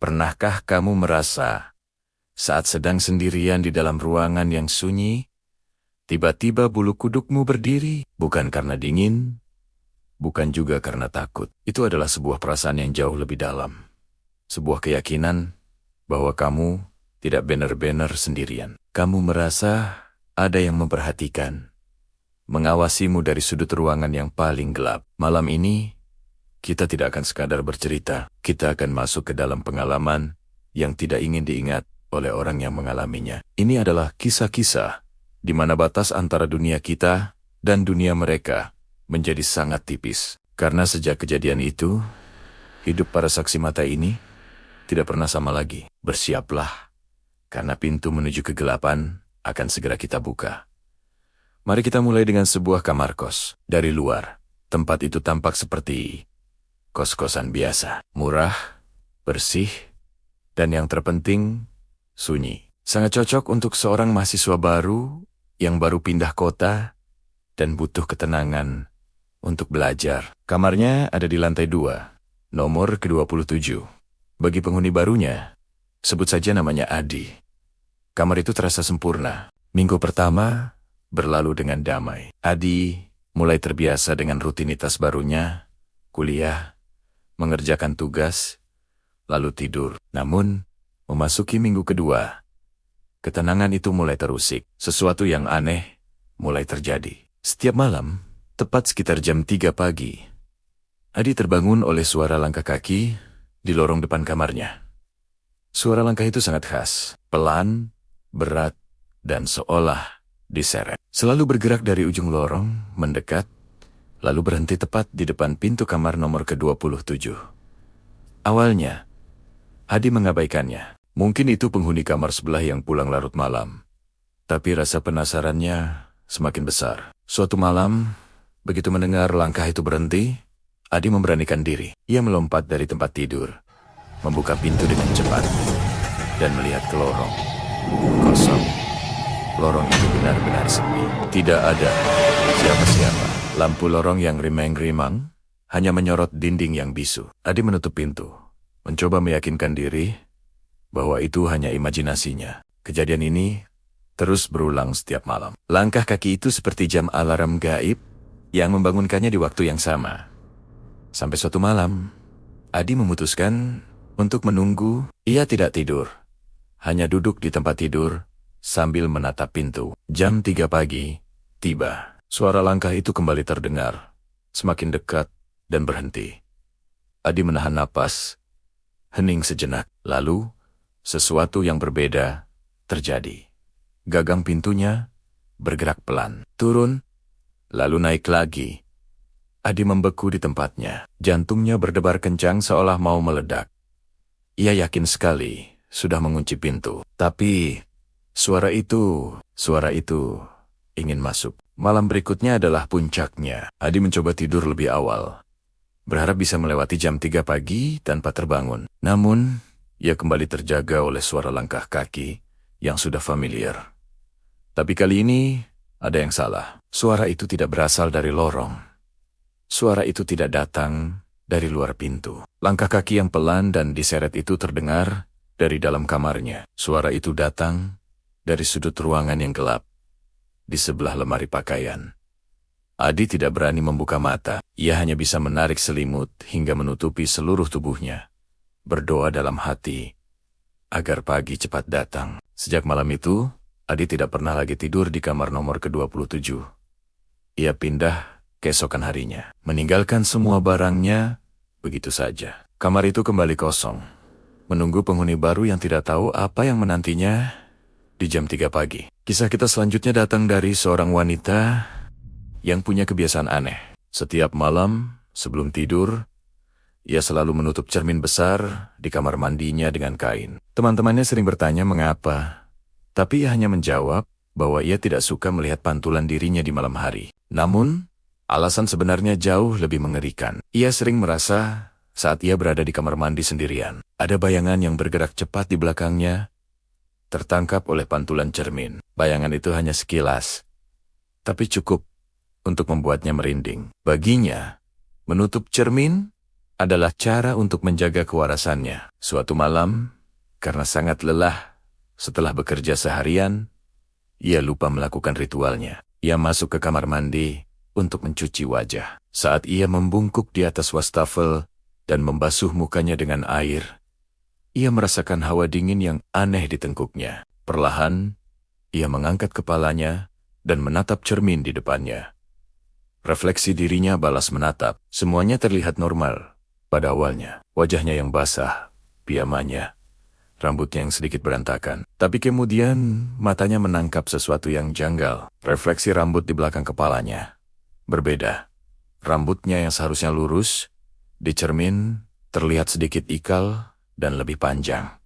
Pernahkah kamu merasa saat sedang sendirian di dalam ruangan yang sunyi, tiba-tiba bulu kudukmu berdiri, bukan karena dingin, bukan juga karena takut. Itu adalah sebuah perasaan yang jauh lebih dalam. Sebuah keyakinan bahwa kamu tidak benar-benar sendirian. Kamu merasa ada yang memperhatikan, mengawasimu dari sudut ruangan yang paling gelap. Malam ini, kita tidak akan sekadar bercerita. Kita akan masuk ke dalam pengalaman yang tidak ingin diingat oleh orang yang mengalaminya. Ini adalah kisah-kisah di mana batas antara dunia kita dan dunia mereka menjadi sangat tipis. Karena sejak kejadian itu, hidup para saksi mata ini tidak pernah sama lagi. Bersiaplah, karena pintu menuju kegelapan akan segera kita buka. Mari kita mulai dengan sebuah kamar kos. Dari luar, tempat itu tampak seperti kos-kosan biasa. Murah, bersih, dan yang terpenting, sunyi. Sangat cocok untuk seorang mahasiswa baru yang baru pindah kota dan butuh ketenangan untuk belajar. Kamarnya ada di lantai 2, nomor ke-27. Bagi penghuni barunya, sebut saja namanya Adi. Kamar itu terasa sempurna. Minggu pertama berlalu dengan damai. Adi mulai terbiasa dengan rutinitas barunya, kuliah, mengerjakan tugas, lalu tidur. Namun, memasuki minggu kedua, ketenangan itu mulai terusik. Sesuatu yang aneh mulai terjadi. Setiap malam, tepat sekitar jam 3 pagi, Adi terbangun oleh suara langkah kaki di lorong depan kamarnya. Suara langkah itu sangat khas, pelan, berat, dan seolah diseret. Selalu bergerak dari ujung lorong, mendekat, lalu berhenti tepat di depan pintu kamar nomor ke-27. Awalnya, Adi mengabaikannya. Mungkin itu penghuni kamar sebelah yang pulang larut malam. Tapi rasa penasarannya semakin besar. Suatu malam, begitu mendengar langkah itu berhenti, Adi memberanikan diri. Ia melompat dari tempat tidur, membuka pintu dengan cepat, dan melihat ke lorong. Kosong. Lorong itu benar-benar sepi. Tidak ada siapa-siapa. Lampu lorong yang rimeng-rimang hanya menyorot dinding yang bisu. Adi menutup pintu, mencoba meyakinkan diri bahwa itu hanya imajinasinya. Kejadian ini terus berulang setiap malam. Langkah kaki itu seperti jam alarm gaib yang membangunkannya di waktu yang sama. Sampai suatu malam, Adi memutuskan untuk menunggu. Ia tidak tidur, hanya duduk di tempat tidur sambil menatap pintu. Jam 3 pagi, tiba. Suara langkah itu kembali terdengar, semakin dekat dan berhenti. Adi menahan napas, hening sejenak. Lalu, sesuatu yang berbeda terjadi. Gagang pintunya bergerak pelan, turun, lalu naik lagi. Adi membeku di tempatnya. Jantungnya berdebar kencang seolah mau meledak. Ia yakin sekali sudah mengunci pintu. Tapi suara itu ingin masuk. Malam berikutnya adalah puncaknya. Adi mencoba tidur lebih awal, berharap bisa melewati jam 3 pagi tanpa terbangun. Namun, ia kembali terjaga oleh suara langkah kaki yang sudah familiar. Tapi kali ini ada yang salah. Suara itu tidak berasal dari lorong. Suara itu tidak datang dari luar pintu. Langkah kaki yang pelan dan diseret itu terdengar dari dalam kamarnya. Suara itu datang dari sudut ruangan yang gelap, di sebelah lemari pakaian. Adi tidak berani membuka mata. Ia hanya bisa menarik selimut hingga menutupi seluruh tubuhnya, berdoa dalam hati agar pagi cepat datang. Sejak malam itu, Adi tidak pernah lagi tidur di kamar nomor ke-27. Ia pindah keesokan harinya, meninggalkan semua barangnya begitu saja. Kamar itu kembali kosong, menunggu penghuni baru yang tidak tahu apa yang menantinya di jam 3 pagi. Kisah kita selanjutnya datang dari seorang wanita yang punya kebiasaan aneh. Setiap malam sebelum tidur, ia selalu menutup cermin besar di kamar mandinya dengan kain. Teman-temannya sering bertanya mengapa, tapi ia hanya menjawab bahwa ia tidak suka melihat pantulan dirinya di malam hari. Namun, alasan sebenarnya jauh lebih mengerikan. Ia sering merasa saat ia berada di kamar mandi sendirian, ada bayangan yang bergerak cepat di belakangnya, tertangkap oleh pantulan cermin. Bayangan itu hanya sekilas, tapi cukup untuk membuatnya merinding. Baginya, menutup cermin adalah cara untuk menjaga kewarasannya. Suatu malam, karena sangat lelah setelah bekerja seharian, ia lupa melakukan ritualnya. Ia masuk ke kamar mandi untuk mencuci wajah. Saat ia membungkuk di atas wastafel dan membasuh mukanya dengan air, ia merasakan hawa dingin yang aneh di tengkuknya. Perlahan, ia mengangkat kepalanya dan menatap cermin di depannya. Refleksi dirinya balas menatap. Semuanya terlihat normal pada awalnya. Wajahnya yang basah, piyamanya, rambutnya yang sedikit berantakan. Tapi kemudian matanya menangkap sesuatu yang janggal. Refleksi rambut di belakang kepalanya berbeda. Rambutnya yang seharusnya lurus, di cermin terlihat sedikit ikal dan lebih panjang.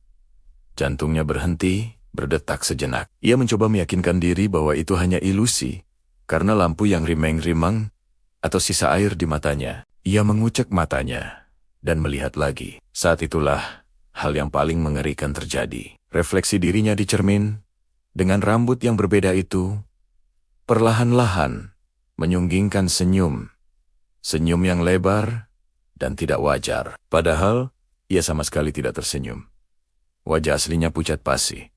Jantungnya berhenti, berdetak sejenak. Ia mencoba meyakinkan diri bahwa itu hanya ilusi, karena lampu yang rimeng-rimang atau sisa air di matanya. Ia mengucek matanya dan melihat lagi. Saat itulah hal yang paling mengerikan terjadi. Refleksi dirinya di cermin, dengan rambut yang berbeda itu, perlahan-lahan menyunggingkan senyum. Senyum yang lebar dan tidak wajar. Padahal, ia sama sekali tidak tersenyum. Wajah aslinya pucat pasi,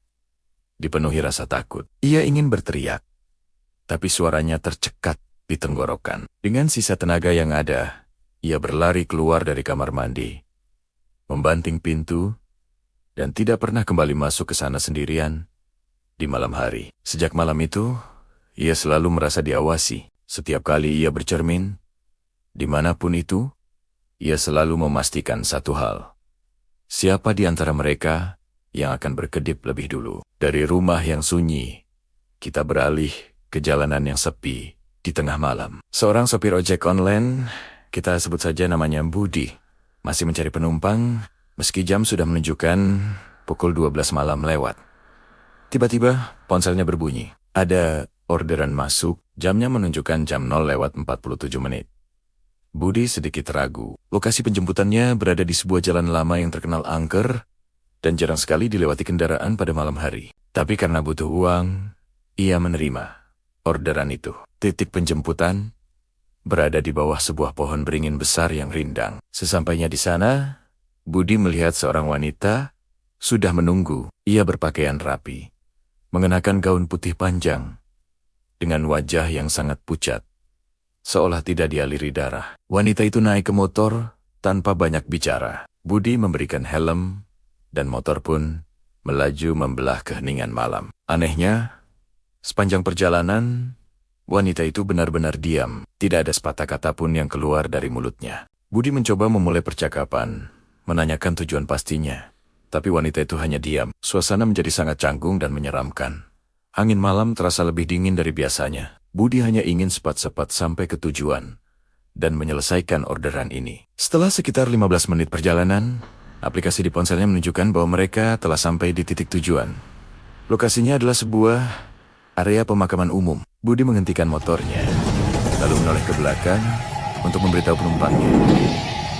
dipenuhi rasa takut. Ia ingin berteriak, tapi suaranya tercekat di tenggorokan. Dengan sisa tenaga yang ada, ia berlari keluar dari kamar mandi, membanting pintu, dan tidak pernah kembali masuk ke sana sendirian di malam hari. Sejak malam itu, ia selalu merasa diawasi. Setiap kali ia bercermin, dimanapun itu, ia selalu memastikan satu hal. Siapa di antara mereka yang akan berkedip lebih dulu? Dari rumah yang sunyi, kita beralih ke jalanan yang sepi di tengah malam. Seorang sopir ojek online, kita sebut saja namanya Budi, masih mencari penumpang meski jam sudah menunjukkan pukul 12 malam lewat. Tiba-tiba ponselnya berbunyi. Ada orderan masuk, jamnya menunjukkan jam 0:47. Budi sedikit ragu. Lokasi penjemputannya berada di sebuah jalan lama yang terkenal angker dan jarang sekali dilewati kendaraan pada malam hari. Tapi karena butuh uang, ia menerima orderan itu. Titik penjemputan berada di bawah sebuah pohon beringin besar yang rindang. Sesampainya di sana, Budi melihat seorang wanita sudah menunggu. Ia berpakaian rapi, mengenakan gaun putih panjang, dengan wajah yang sangat pucat, seolah tidak dialiri darah. Wanita itu naik ke motor tanpa banyak bicara. Budi memberikan helm, dan motor pun melaju membelah keheningan malam. Anehnya, sepanjang perjalanan, wanita itu benar-benar diam. Tidak ada sepatah kata pun yang keluar dari mulutnya. Budi mencoba memulai percakapan, menanyakan tujuan pastinya. Tapi wanita itu hanya diam. Suasana menjadi sangat canggung dan menyeramkan. Angin malam terasa lebih dingin dari biasanya. Budi hanya ingin cepat-cepat sampai ke tujuan dan menyelesaikan orderan ini. Setelah sekitar 15 menit perjalanan, aplikasi di ponselnya menunjukkan bahwa mereka telah sampai di titik tujuan. Lokasinya adalah sebuah area pemakaman umum. Budi menghentikan motornya, lalu menoleh ke belakang untuk memberitahu penumpangnya.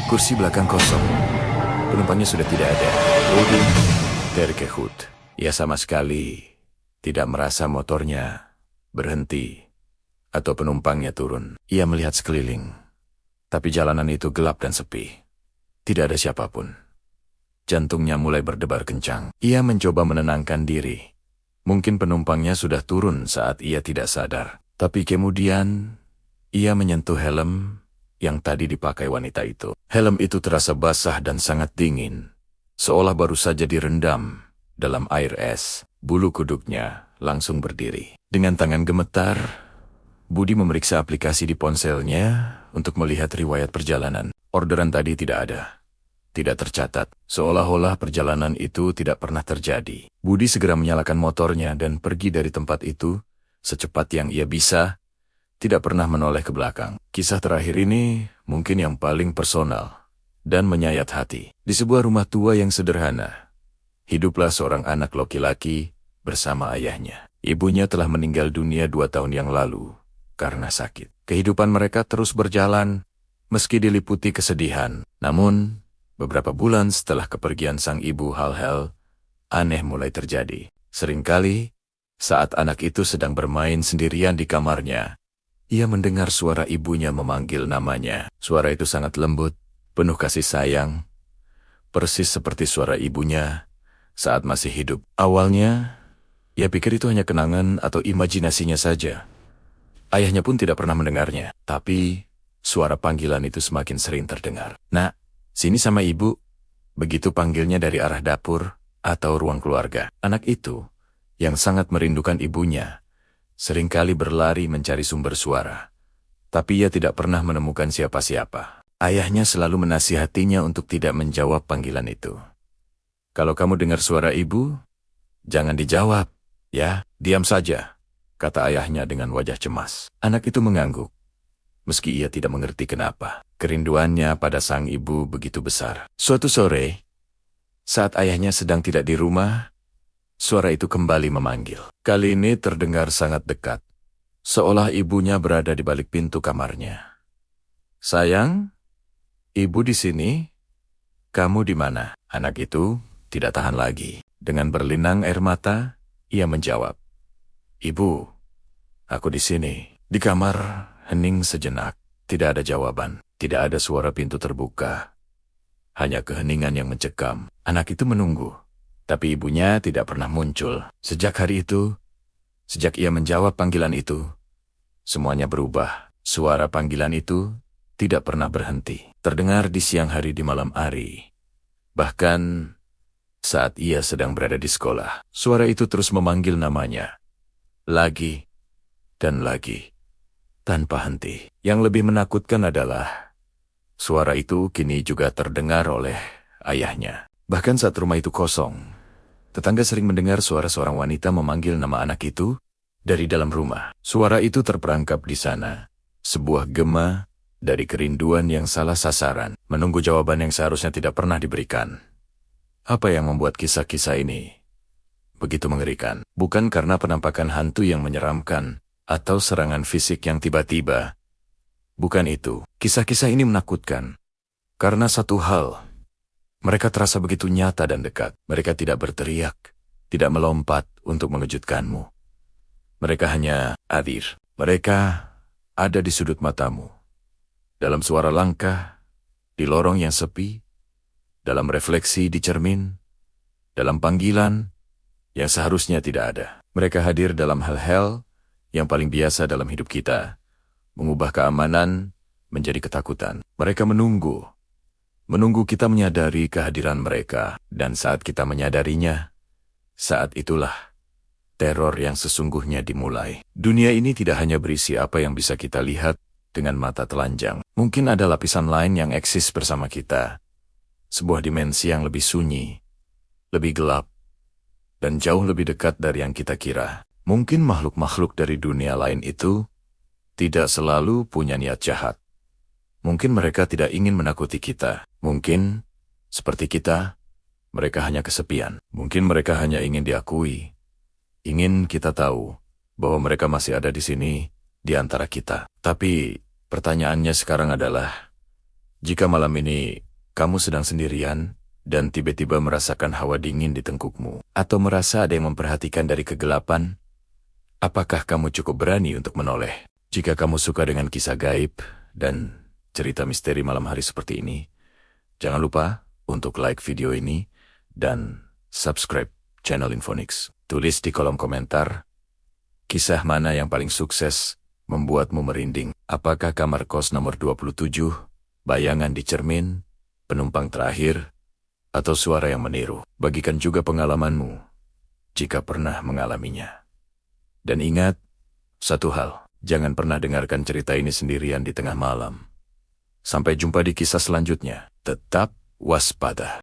Kursi belakang kosong. Penumpangnya sudah tidak ada. Budi terkejut. Ia sama sekali tidak merasa motornya berhenti atau penumpangnya turun. Ia melihat sekeliling, tapi jalanan itu gelap dan sepi. Tidak ada siapapun. Jantungnya mulai berdebar kencang. Ia mencoba menenangkan diri. Mungkin penumpangnya sudah turun saat ia tidak sadar. Tapi kemudian, ia menyentuh helm yang tadi dipakai wanita itu. Helm itu terasa basah dan sangat dingin, seolah baru saja direndam dalam air es. Bulu kuduknya langsung berdiri. Dengan tangan gemetar, Budi memeriksa aplikasi di ponselnya untuk melihat riwayat perjalanan. Orderan tadi tidak ada. Tidak tercatat. Seolah-olah perjalanan itu tidak pernah terjadi. Budi segera menyalakan motornya dan pergi dari tempat itu secepat yang ia bisa, tidak pernah menoleh ke belakang. Kisah terakhir ini mungkin yang paling personal dan menyayat hati. Di sebuah rumah tua yang sederhana, hiduplah seorang anak laki-laki bersama ayahnya. Ibunya telah meninggal dunia 2 tahun yang lalu karena sakit. Kehidupan mereka terus berjalan meski diliputi kesedihan. Namun, beberapa bulan setelah kepergian sang ibu, hal-hal aneh mulai terjadi. Seringkali, saat anak itu sedang bermain sendirian di kamarnya, ia mendengar suara ibunya memanggil namanya. Suara itu sangat lembut penuh kasih sayang, persis seperti suara ibunya saat masih hidup. Awalnya, ia pikir itu hanya kenangan atau imajinasinya saja. Ayahnya pun tidak pernah mendengarnya, tapi suara panggilan itu semakin sering terdengar. "Nak, sini sama ibu." Begitu panggilnya dari arah dapur atau ruang keluarga. Anak itu, yang sangat merindukan ibunya, seringkali berlari mencari sumber suara. Tapi ia tidak pernah menemukan siapa-siapa. Ayahnya selalu menasihatinya untuk tidak menjawab panggilan itu. "Kalau kamu dengar suara ibu, jangan dijawab, ya, diam saja," kata ayahnya dengan wajah cemas. Anak itu mengangguk. Meski ia tidak mengerti kenapa, kerinduannya pada sang ibu begitu besar. Suatu sore, saat ayahnya sedang tidak di rumah, suara itu kembali memanggil. Kali ini terdengar sangat dekat, seolah ibunya berada di balik pintu kamarnya. "Sayang, ibu di sini? Kamu di mana?" Anak itu tidak tahan lagi. Dengan berlinang air mata, ia menjawab, "Ibu, aku di sini." Di kamar, hening sejenak. Tidak ada jawaban. Tidak ada suara pintu terbuka. Hanya keheningan yang mencekam. Anak itu menunggu. Tapi ibunya tidak pernah muncul. Sejak hari itu, sejak ia menjawab panggilan itu, semuanya berubah. Suara panggilan itu tidak pernah berhenti. Terdengar di siang hari, di malam hari. Bahkan saat ia sedang berada di sekolah, suara itu terus memanggil namanya. Lagi dan lagi. Tanpa henti. Yang lebih menakutkan adalah suara itu kini juga terdengar oleh ayahnya. Bahkan saat rumah itu kosong, tetangga sering mendengar suara seorang wanita memanggil nama anak itu dari dalam rumah. Suara itu terperangkap di sana. Sebuah gema dari kerinduan yang salah sasaran, menunggu jawaban yang seharusnya tidak pernah diberikan. Apa yang membuat kisah-kisah ini begitu mengerikan? Bukan karena penampakan hantu yang menyeramkan, atau serangan fisik yang tiba-tiba. Bukan itu. Kisah-kisah ini menakutkan. Karena satu hal, mereka terasa begitu nyata dan dekat. Mereka tidak berteriak, tidak melompat untuk mengejutkanmu. Mereka hanya hadir. Mereka ada di sudut matamu. Dalam suara langkah, di lorong yang sepi, dalam refleksi di cermin, dalam panggilan yang seharusnya tidak ada. Mereka hadir dalam hal-hal yang paling biasa dalam hidup kita, mengubah keamanan menjadi ketakutan. Mereka menunggu kita menyadari kehadiran mereka, dan saat kita menyadarinya, saat itulah teror yang sesungguhnya dimulai. Dunia ini tidak hanya berisi apa yang bisa kita lihat dengan mata telanjang. Mungkin ada lapisan lain yang eksis bersama kita, sebuah dimensi yang lebih sunyi, lebih gelap, dan jauh lebih dekat dari yang kita kira. Mungkin makhluk-makhluk dari dunia lain itu tidak selalu punya niat jahat. Mungkin mereka tidak ingin menakuti kita. Mungkin, seperti kita, mereka hanya kesepian. Mungkin mereka hanya ingin diakui. Ingin kita tahu bahwa mereka masih ada di sini, di antara kita. Tapi, pertanyaannya sekarang adalah, jika malam ini kamu sedang sendirian, dan tiba-tiba merasakan hawa dingin di tengkukmu, atau merasa ada yang memperhatikan dari kegelapan, apakah kamu cukup berani untuk menoleh? Jika kamu suka dengan kisah gaib dan cerita misteri malam hari seperti ini, jangan lupa untuk like video ini dan subscribe channel Infonix. Tulis di kolom komentar, kisah mana yang paling sukses membuatmu merinding? Apakah kamar kos nomor 27, bayangan di cermin, penumpang terakhir, atau suara yang meniru? Bagikan juga pengalamanmu jika pernah mengalaminya. Dan ingat, satu hal, jangan pernah dengarkan cerita ini sendirian di tengah malam. Sampai jumpa di kisah selanjutnya. Tetap waspada.